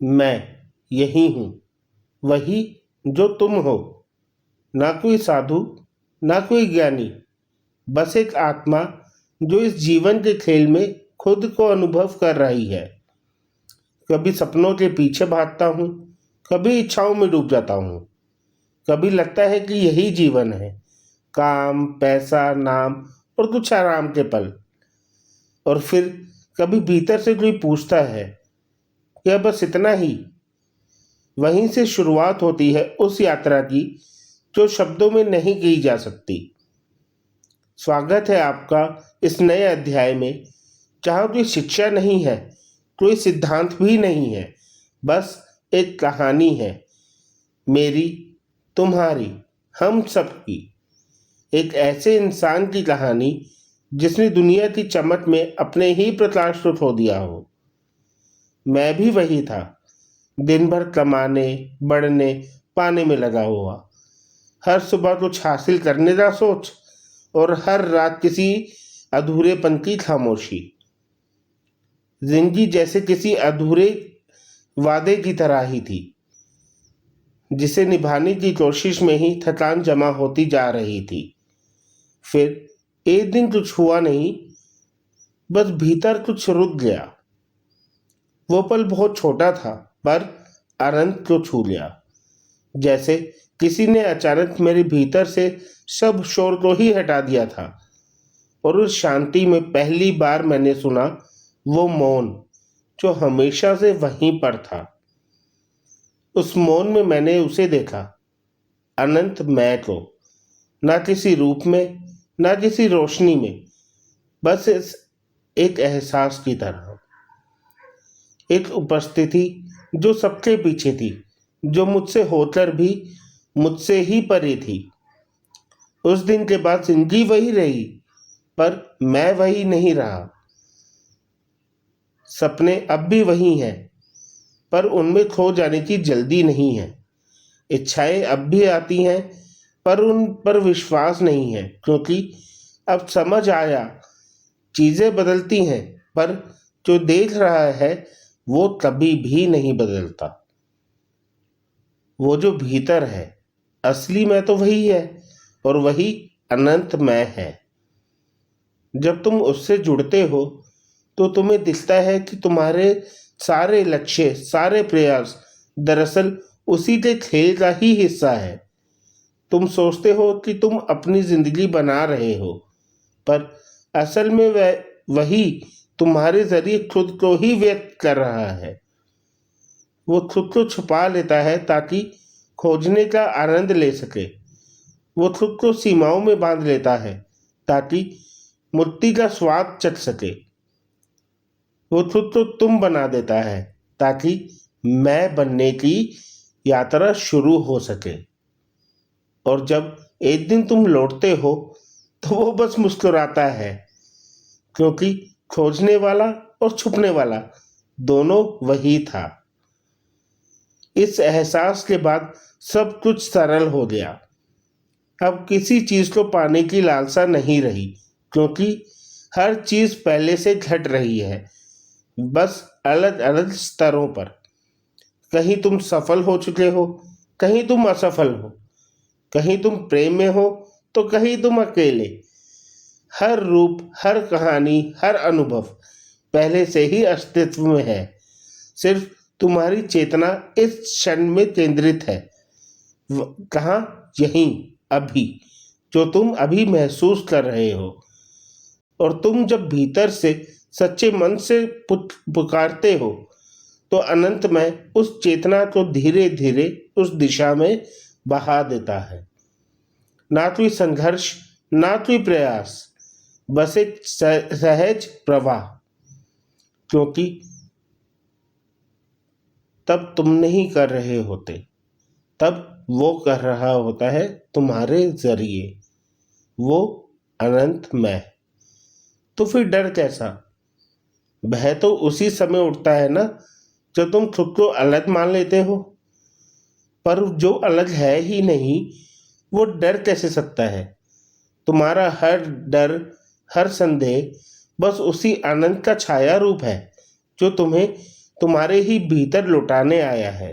मैं यही हूँ, वही जो तुम हो। ना कोई साधु, ना कोई ज्ञानी, बस एक आत्मा जो इस जीवन के खेल में खुद को अनुभव कर रही है। कभी सपनों के पीछे भागता हूँ, कभी इच्छाओं में डूब जाता हूँ। कभी लगता है कि यही जीवन है, काम, पैसा, नाम और कुछ आराम के पल। और फिर कभी भीतर से कोई पूछता है, क्या बस इतना ही? वहीं से शुरुआत होती है उस यात्रा की जो शब्दों में नहीं की जा सकती। स्वागत है आपका इस नए अध्याय में, जहाँ कोई शिक्षा नहीं है, कोई सिद्धांत भी नहीं है, बस एक कहानी है। मेरी, तुम्हारी, हम सबकी। एक ऐसे इंसान की कहानी जिसने दुनिया की चमक में अपने ही प्रकाश को खो दिया हो। मैं भी वही था, दिन भर कमाने, बढ़ने, पाने में लगा हुआ। हर सुबह कुछ हासिल करने का सोच, और हर रात किसी अधूरेपन की खामोशी। जिंदगी जैसे किसी अधूरे वादे की तरह ही थी, जिसे निभाने की कोशिश में ही थकान जमा होती जा रही थी। फिर एक दिन कुछ हुआ नहीं, बस भीतर कुछ रुक गया। वो पल बहुत छोटा था, पर अनंत को छू लिया। जैसे किसी ने अचानक मेरे भीतर से सब शोर को ही हटा दिया था, और उस शांति में पहली बार मैंने सुना वो मौन जो हमेशा से वहीं पर था। उस मौन में मैंने उसे देखा, अनंत मैं को, ना किसी रूप में, ना किसी रोशनी में, बस एक एहसास की तरह। एक उपस्थिति जो सबके पीछे थी, जो मुझसे होकर भी मुझसे ही परे थी। उस दिन के बाद जिंदगी वही रही, पर मैं वही नहीं रहा। सपने अब भी वही हैं, पर उनमें खो जाने की जल्दी नहीं है। इच्छाएं अब भी आती हैं, पर उन पर विश्वास नहीं है, क्योंकि अब समझ आया चीजें बदलती हैं, पर जो देख रहा है वो कभी भी नहीं बदलता। वो जो भीतर है, असली मैं तो वही है, और वही अनंत मैं है। जब तुम उससे जुड़ते हो तो तुम्हें दिखता है कि तुम्हारे सारे लक्ष्य, सारे प्रयास दरअसल उसी के खेल का ही हिस्सा है। तुम सोचते हो कि तुम अपनी जिंदगी बना रहे हो, पर असल में वह वही तुम्हारे जरिए खुद को ही व्यक्त कर रहा है। वो खुद को छुपा लेता है ताकि खोजने का आनंद ले सके। वो खुद को सीमाओं में बांध लेता है ताकि मुक्ति का स्वाद चख सके। वो खुद को तुम बना देता है ताकि मैं बनने की यात्रा शुरू हो सके। और जब एक दिन तुम लौटते हो तो वो बस मुस्कुराता है, क्योंकि खोजने वाला और छुपने वाला दोनों वही था। इस एहसास के बाद सब कुछ सरल हो गया। अब किसी चीज को पाने की लालसा नहीं रही, क्योंकि हर चीज पहले से घट रही है, बस अलग अलग स्तरों पर। कहीं तुम सफल हो चुके हो, कहीं तुम असफल हो, कहीं तुम प्रेम में हो तो कहीं तुम अकेले। हर रूप, हर कहानी, हर अनुभव पहले से ही अस्तित्व में है। सिर्फ तुम्हारी चेतना इस क्षण में केंद्रित है। कहाँ? यहीं, अभी, जो तुम अभी महसूस कर रहे हो। और तुम जब भीतर से सच्चे मन से पुकारते हो तो अनंत में उस चेतना को धीरे धीरे उस दिशा में बहा देता है। ना कोई संघर्ष, ना कोई प्रयास, बस एक सहज प्रवाह। क्योंकि तब तुम नहीं कर रहे होते, तब वो कर रहा होता है तुम्हारे जरिए, वो अनंत मैं। तो फिर डर कैसा? भय तो उसी समय उठता है ना, जब तुम खुद को अलग मान लेते हो। पर जो अलग है ही नहीं, वो डर कैसे सकता है? तुम्हारा हर डर, हर संदेह बस उसी आनंद का छाया रूप है जो तुम्हें तुम्हारे ही भीतर लौटाने आया है।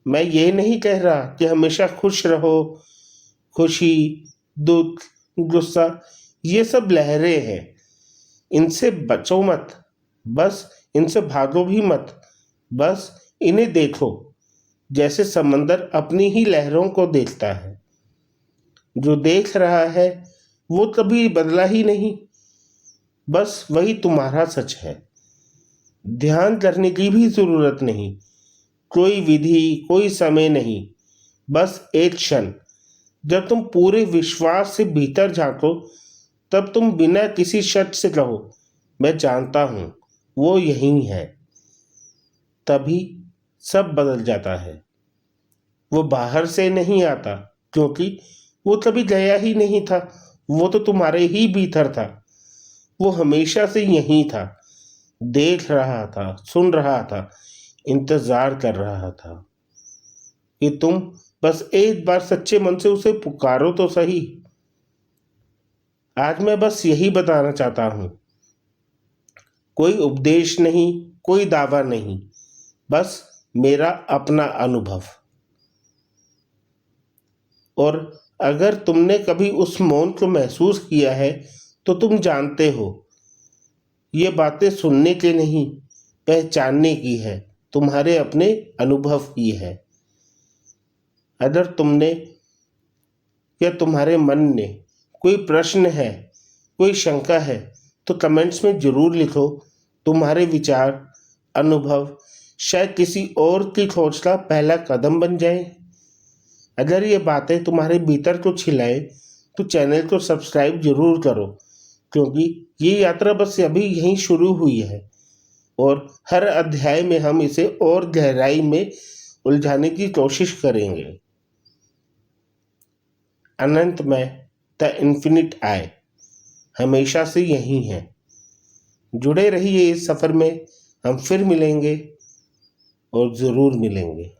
मैं ये नहीं कह रहा कि हमेशा खुश रहो। खुशी, दुख, गुस्सा, ये सब लहरें हैं। इनसे बचो मत, बस इनसे भागो भी मत। बस इन्हें देखो जैसे समंदर अपनी ही लहरों को देखता है। जो देख रहा है वो कभी बदला ही नहीं, बस वही तुम्हारा सच है। ध्यान करने की भी जरूरत नहीं, कोई विधि, कोई समय नहीं, बस एक क्षण। जब तुम पूरे विश्वास से भीतर झांको, तब तुम बिना किसी शर्त से कहो, मैं जानता हूं वो यही है। तभी सब बदल जाता है। वो बाहर से नहीं आता, क्योंकि वो कभी गया ही नहीं था। वो तो तुम्हारे ही भीतर था। वो हमेशा से यही था, देख रहा था, सुन रहा था, इंतजार कर रहा था कि तुम बस एक बार सच्चे मन से उसे पुकारो तो सही। आज मैं बस यही बताना चाहता हूं, कोई उपदेश नहीं, कोई दावा नहीं, बस मेरा अपना अनुभव। और अगर तुमने कभी उस मौन को महसूस किया है, तो तुम जानते हो ये बातें सुनने के नहीं, पहचानने की है, तुम्हारे अपने अनुभव की है। अगर तुमने या तुम्हारे मन ने कोई प्रश्न है, कोई शंका है, तो कमेंट्स में जरूर लिखो। तुम्हारे विचार, अनुभव शायद किसी और की खोज का पहला कदम बन जाए। अगर ये बातें तुम्हारे भीतर को छिलाए, तो चैनल को सब्सक्राइब जरूर करो, क्योंकि ये यात्रा बस अभी यहीं शुरू हुई है और हर अध्याय में हम इसे और गहराई में उलझाने की कोशिश करेंगे। अनंत में द इन्फिनिट आई हमेशा से यही है। जुड़े रहिए इस सफ़र में, हम फिर मिलेंगे और ज़रूर मिलेंगे।